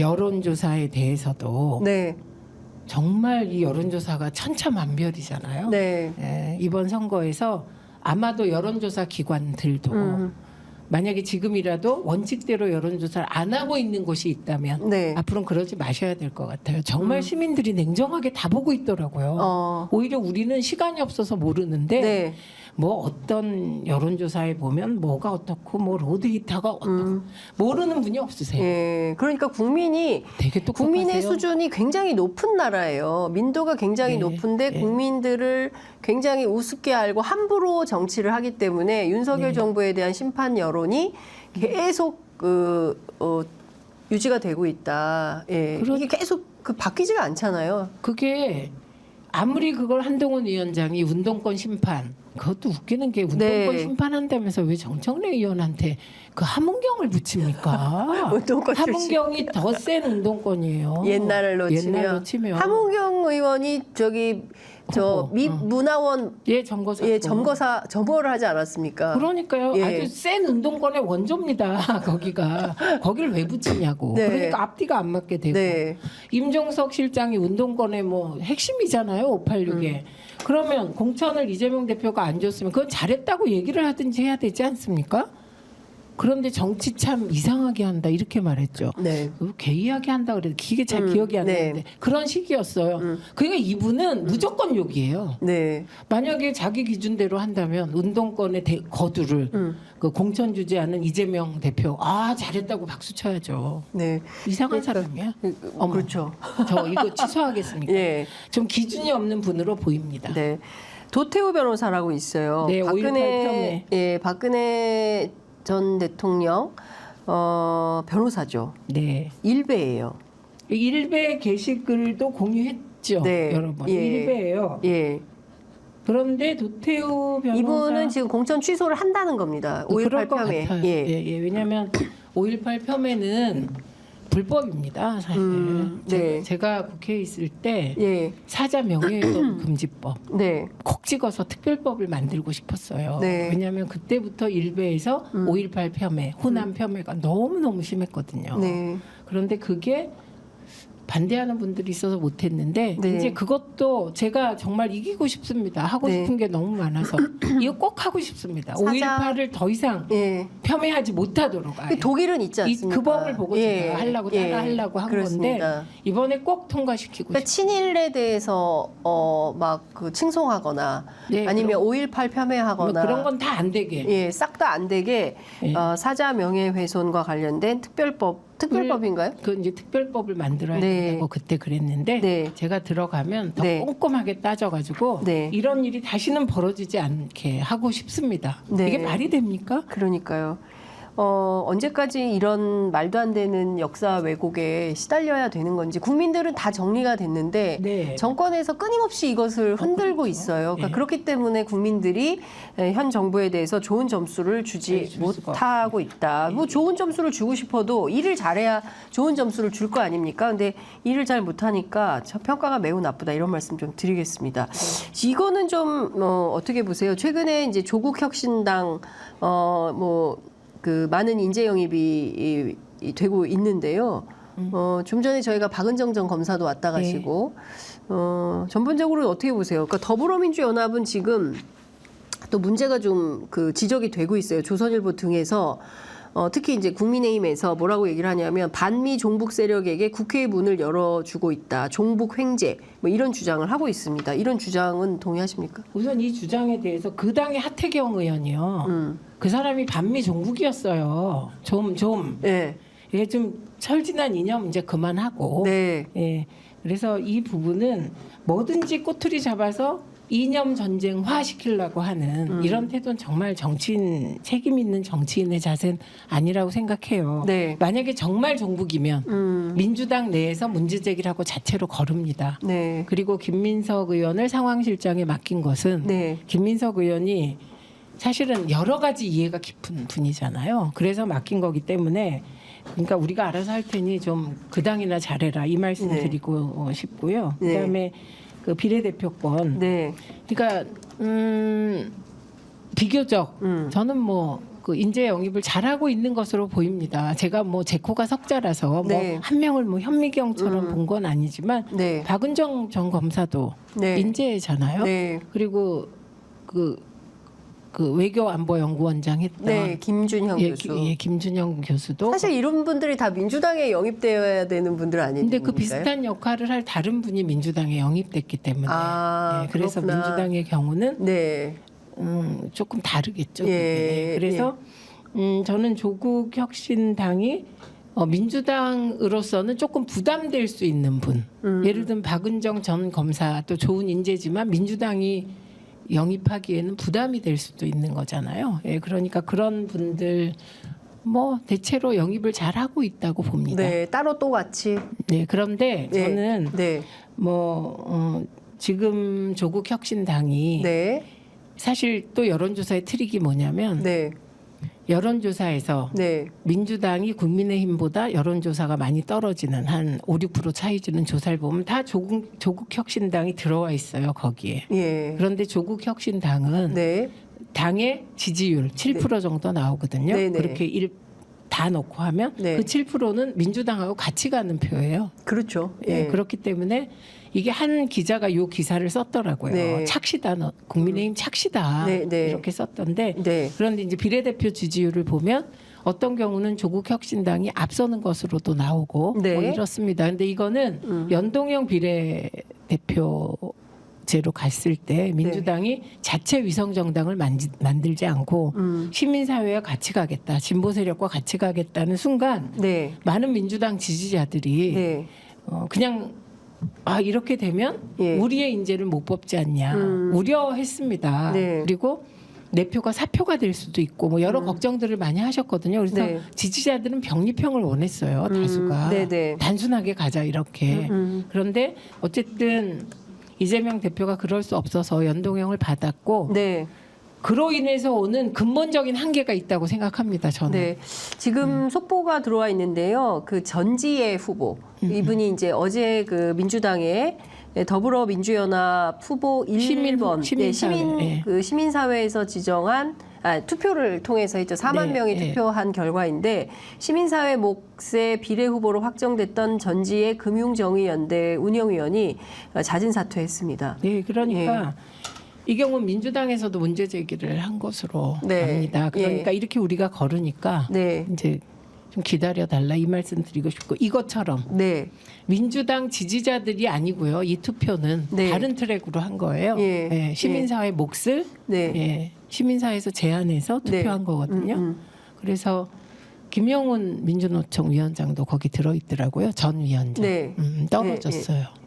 여론조사에 대해서도 네. 정말 이 여론조사가 천차만별이잖아요. 네. 예, 이번 선거에서 아마도 여론조사 기관들도 만약에 지금이라도 원칙대로 여론조사를 안 하고 있는 곳이 있다면 네. 앞으로는 그러지 마셔야 될 것 같아요. 정말 시민들이 냉정하게 다 보고 있더라고요. 오히려 우리는 시간이 없어서 모르는데 네. 뭐 어떤 여론조사에 보면 뭐가 어떻고 뭐 로드히터가 어떻고 모르는 분이 없으세요. 예. 그러니까 국민이 되게 똑똑하세요. 국민의 수준이 굉장히 높은 나라예요. 민도가 굉장히 네, 높은데 네. 국민들을 굉장히 우습게 알고 함부로 정치를 하기 때문에 윤석열 네. 정부에 대한 심판 여론이 계속 유지가 되고 있다. 예. 이게 계속 바뀌지가 않잖아요. 그게 아무리 그걸 한동훈 위원장이 운동권 심판 그것도 웃기는 게 운동권 네. 심판한다면서 왜 정청래 의원한테 그 함은경을 붙입니까? 운동권 출신. 함은경이 더 센 운동권이에요. 옛날로 옛날로 치면 함은경 의원이 저기 문화원 점거사 점거를 하지 않았습니까? 그러니까요. 예. 아주 센 운동권의 원조입니다. 거기를 왜 붙이냐고. 네. 그러니까 앞뒤가 안 맞게 되고. 네. 임종석 실장이 운동권의 뭐 핵심이잖아요. 586에. 그러면 공천을 이재명 대표가 안 줬으면 그건 잘했다고 얘기를 하든지 해야 되지 않습니까? 그런데 정치 참 이상하게 한다 이렇게 말했죠. 네. 개이하게 한다 그래도 이게 잘 기억이 안 네. 나는데 그런 식이었어요. 그러니까 이분은 무조건 욕이에요. 네. 만약에 자기 기준대로 한다면 운동권의 거두를 그 공천 주지 않은 이재명 대표 잘했다고 박수 쳐야죠. 네. 이상한 사람이야. 어머, 그렇죠. 저 이거 취소하겠습니까? 예. 좀 기준이 없는 분으로 보입니다. 네. 도태우 변호사라고 있어요. 네, 5.18 폄훼. 박근혜 전 대통령 변호사죠. 네. 일베예요. 일베 게시글도 공유했죠. 네. 여러 번. 예. 일베예요. 예. 그런데 도태우 변호사 이분은 지금 공천 취소를 한다는 겁니다. 5.18 그럴 것 폄훼. 같아요. 예. 왜냐하면 5.18 폄훼는 불법입니다. 사실 네. 제가 국회에 있을 때 예. 사자 명예훼손 금지법 네. 콕 찍어서 특별법을 만들고 싶었어요. 네. 왜냐하면 그때부터 일베에서 5.18 폄훼, 호남 폄훼가 너무너무 심했거든요. 네. 그런데 그게 반대하는 분들이 있어서 못했는데 네. 이제 그것도 제가 정말 이기고 싶습니다. 하고 네. 싶은 게 너무 많아서 이거 꼭 하고 싶습니다. 사자- 5.18을 더 이상 예. 폄훼하지 못하도록 아예. 독일은 있지 않습니까? 그 법을 보고 제가 하려고 따라하려고 한 그렇습니다. 건데 이번에 꼭 통과시키고 그러니까 친일에 대해서 막 그 칭송하거나 네, 아니면 5.18 폄훼하거나 뭐 그런 건 다 안 되게 예, 싹 다 안 되게 예. 사자 명예훼손과 관련된 특별법인가요? 그 이제 특별법을 만들어야 네. 된다고 그때 그랬는데 네. 제가 들어가면 더 네. 꼼꼼하게 따져가지고 네. 이런 일이 다시는 벌어지지 않게 하고 싶습니다. 네. 이게 말이 됩니까? 그러니까요. 언제까지 이런 말도 안 되는 역사 왜곡에 시달려야 되는 건지 국민들은 다 정리가 됐는데 네. 정권에서 끊임없이 이것을 흔들고 그렇죠. 있어요. 그러니까 네. 그렇기 때문에 국민들이 현 정부에 대해서 좋은 점수를 네, 주지 줄 수가 못하고 있다. 뭐 좋은 점수를 주고 싶어도 일을 잘해야 좋은 점수를 줄 거 아닙니까? 근데 일을 잘 못하니까 평가가 매우 나쁘다 이런 말씀 좀 드리겠습니다. 이거는 좀 어떻게 보세요? 최근에 이제 조국혁신당 그 많은 인재 영입이 되고 있는데요. 좀 전에 저희가 박은정 전 검사도 왔다 가시고 전반적으로 어떻게 보세요? 그러니까 더불어민주연합은 지금 또 문제가 좀 그 지적이 되고 있어요. 조선일보 등에서 특히 이제 국민의힘에서 뭐라고 얘기를 하냐면 반미 종북 세력에게 국회의 문을 열어주고 있다. 종북 횡재 뭐 이런 주장을 하고 있습니다. 이런 주장은 동의하십니까? 우선 이 주장에 대해서 그 당의 하태경 의원이요. 그 사람이 반미 종북이었어요. 네. 이게 좀 철진한 이념 이제 그만하고. 네. 예. 그래서 이 부분은 뭐든지 꼬투리 잡아서 이념 전쟁화 시키려고 하는 이런 태도는 정말 정치인 책임 있는 정치인의 자세는 아니라고 생각해요. 네. 만약에 정말 종북이면 민주당 내에서 문제 제기를 하고 자체로 거릅니다. 네. 그리고 김민석 의원을 상황실장에 맡긴 것은 네. 김민석 의원이 사실은 여러 가지 이해가 깊은 분이잖아요. 그래서 맡긴 거기 때문에 그러니까 우리가 알아서 할 테니 좀 그 당이나 잘해라 이 말씀 네. 드리고 싶고요. 네. 그다음에 그 비례대표권. 네. 그러니까 비교적 저는 뭐 그 인재 영입을 잘하고 있는 것으로 보입니다. 제가 뭐 제 코가 석자라서 네. 뭐 한 명을 뭐 현미경처럼 본 건 아니지만 네. 박은정 전 검사도 네. 인재잖아요. 네. 그리고 그 외교안보연구원장 했던 네, 김준형 교수. 김준영 교수도 사실 이런 분들이 다 민주당에 영입되어야 되는 분들 아닌가요? 근데 그 비슷한 역할을 할 다른 분이 민주당에 영입됐기 때문에 그래서 그렇구나. 민주당의 경우는 네. 조금 다르겠죠. 예, 그게. 그래서 저는 조국 혁신당이 민주당으로서는 조금 부담될 수 있는 분. 예를 들면 박은정 전 검사 또 좋은 인재지만 민주당이 영입하기에는 부담이 될 수도 있는 거잖아요. 예, 그러니까 그런 분들 뭐 대체로 영입을 잘 하고 있다고 봅니다. 네, 따로 또 같이. 네, 그런데 네. 저는 네. 지금 조국 혁신당이 네. 사실 또 여론조사의 트릭이 뭐냐면 네. 여론조사에서 네. 민주당이 국민의힘보다 여론조사가 많이 떨어지는 한 5, 6% 차이 주는 조사를 보면 다 조국 혁신당이 들어와 있어요, 거기에. 예. 그런데 조국 혁신당은 네. 당의 지지율 7% 정도 나오거든요. 네, 네. 그렇게 다 놓고 하면 네. 그 7%는 민주당하고 같이 가는 표예요. 그렇죠. 예, 그렇기 때문에 이게 한 기자가 이 기사를 썼더라고요. 네. 착시다, 국민의힘 착시다 네, 네. 이렇게 썼던데 네. 그런데 이제 비례대표 지지율을 보면 어떤 경우는 조국 혁신당이 앞서는 것으로도 나오고 네. 뭐 이렇습니다. 근데 이거는 연동형 비례대표제로 갔을 때 민주당이 자체 위성 정당을 만들지 않고 시민사회와 같이 가겠다, 진보 세력과 같이 가겠다는 순간 네. 많은 민주당 지지자들이 네. 그냥 이렇게 되면 예. 우리의 인재를 못 뽑지 않냐 우려했습니다. 네. 그리고 내 표가 사표가 될 수도 있고 뭐 여러 걱정들을 많이 하셨거든요. 그래서 네. 지지자들은 병립형을 원했어요. 다수가 네네. 단순하게 가자 이렇게. 그런데 어쨌든 이재명 대표가 그럴 수 없어서 연동형을 받았고 네. 그로 인해서 오는 근본적인 한계가 있다고 생각합니다. 저는. 네. 지금 속보가 들어와 있는데요. 그 전지혜 후보. 이분이 이제 어제 그 민주당의 더불어민주연합 후보 1번 시민사회. 시민사회에서 지정한 투표를 통해서 했죠. 4만 네, 명이 네. 투표한 결과인데 시민사회 몫의 비례 후보로 확정됐던 전지혜 금융정의연대 운영위원이 자진 사퇴했습니다. 네, 그러니까 이 경우 민주당에서도 문제 제기를 한 것으로 압니다. 그러니까 이렇게 우리가 걸으니까 네. 이제 좀 기다려 달라 이 말씀 드리고 싶고 이것처럼 네. 민주당 지지자들이 아니고요. 이 투표는 네. 다른 트랙으로 한 거예요. 예. 예, 시민사회 몫을 네. 시민사회에서 제안해서 투표한 네. 거거든요. 그래서 김영훈 민주노총 위원장도 거기 들어있더라고요. 전 위원장. 네. 떨어졌어요.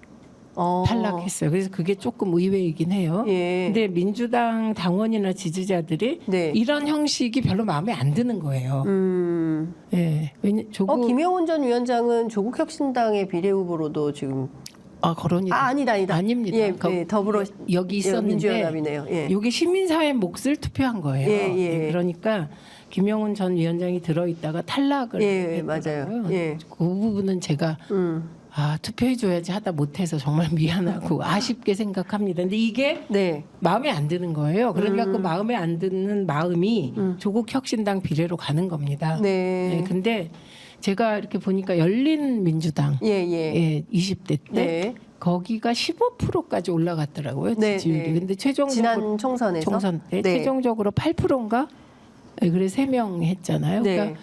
탈락했어요. 그래서 그게 조금 의외이긴 해요. 예. 근데 민주당 당원이나 지지자들이 네. 이런 형식이 별로 마음에 안 드는 거예요. 예. 왜냐 조국 김영훈 전 위원장은 조국혁신당의 비례 후보로도 지금 거론이 아니다. 아닙니다. 예, 더불어 여기 있었는데 민주연합이네요. 예. 여기 시민사회 몫을 투표한 거예요. 예. 그러니까 김영훈 전 위원장이 들어있다가 탈락을 예, 했더라고요. 맞아요. 예. 그 부분은 제가 투표해줘야지 하다 못해서 정말 미안하고 아쉽게 생각합니다. 근데 이게 네. 마음에 안 드는 거예요. 그러니까 그 마음에 안 드는 마음이 조국 혁신당 비례로 가는 겁니다. 네. 근데 제가 이렇게 보니까 열린 민주당 예. 20대 때 네. 거기가 15%까지 올라갔더라고요. 네, 지지율이. 네. 근데 최종적으로 지난 총선에서 총선 때 네. 최종적으로 8%인가? 그래서 3명 했잖아요. 네. 그러니까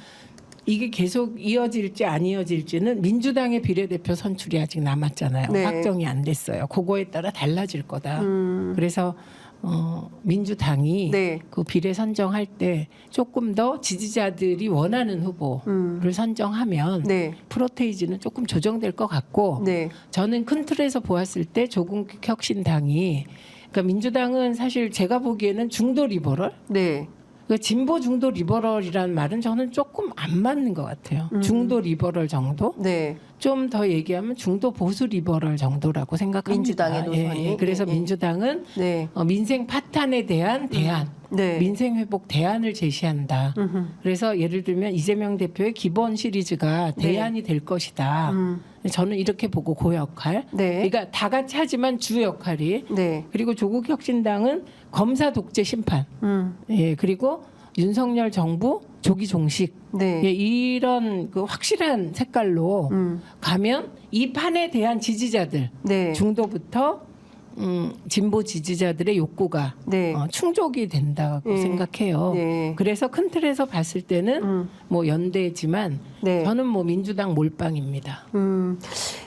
이게 계속 이어질지 안 이어질지는 민주당의 비례대표 선출이 아직 남았잖아요. 네. 확정이 안 됐어요. 그거에 따라 달라질 거다. 그래서 민주당이 네. 그 비례 선정할 때 조금 더 지지자들이 원하는 후보를 선정하면 네. 프로테이지는 조금 조정될 것 같고 네. 저는 큰 틀에서 보았을 때 조국 혁신당이 그러니까 민주당은 사실 제가 보기에는 중도 리버럴 네. 그 진보 중도 리버럴이라는 말은 저는 조금 안 맞는 것 같아요. 중도 리버럴 정도? 네. 좀 더 얘기하면 중도 보수 리버럴 정도라고 생각합니다. 민주당의 노선이. 그래서 예. 민주당은 네. 민생 파탄에 대한 대안, 네. 민생 회복 대안을 제시한다. 그래서 예를 들면 이재명 대표의 기본 시리즈가 네. 대안이 될 것이다. 저는 이렇게 보고 그 역할. 네. 그러니까 다 같이 하지만 주 역할이 네. 그리고 조국 혁신당은 검사 독재 심판. 그리고 윤석열 정부 조기 종식 네. 예, 이런 그 확실한 색깔로 가면 이 판에 대한 지지자들 네. 중도부터 진보 지지자들의 욕구가 네. 충족이 된다고 네. 생각해요. 네. 그래서 큰 틀에서 봤을 때는 뭐 연대지만 네. 저는 뭐 민주당 몰빵입니다.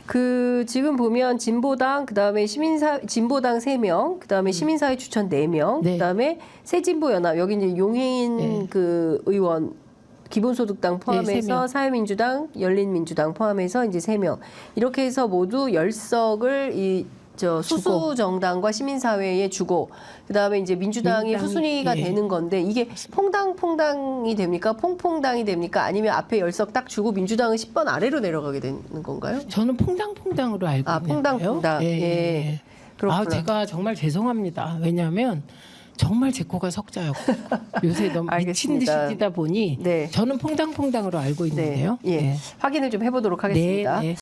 그 지금 보면 진보당 그다음에 진보당 3명, 그다음에 시민사회 추천 4명, 네. 그다음에 새진보연합 여기 이제 용해인 네. 그 의원 기본소득당 포함해서 세 명. 사회민주당, 열린민주당 포함해서 이제 3명 이렇게 해서 모두 10석을 소수 정당과 시민사회에 주고 그다음에 이제 민주당이 민주당이- 후순위가 예. 되는 건데 이게 퐁당퐁당이 됩니까? 퐁퐁당이 됩니까? 아니면 앞에 10석 딱 주고 민주당은 10번 아래로 내려가게 되는 건가요? 저는 퐁당퐁당으로 알고 아, 있는데요. 퐁당퐁당. 예. 그렇구나. 아, 제가 정말 죄송합니다. 왜냐하면 정말 제 코가 석자였고 요새 너무 미친 듯이 알겠습니다. 뛰다 보니 네. 저는 퐁당퐁당으로 알고 있는데요. 네. 예. 네. 확인을 좀 해보도록 하겠습니다. 네, 네.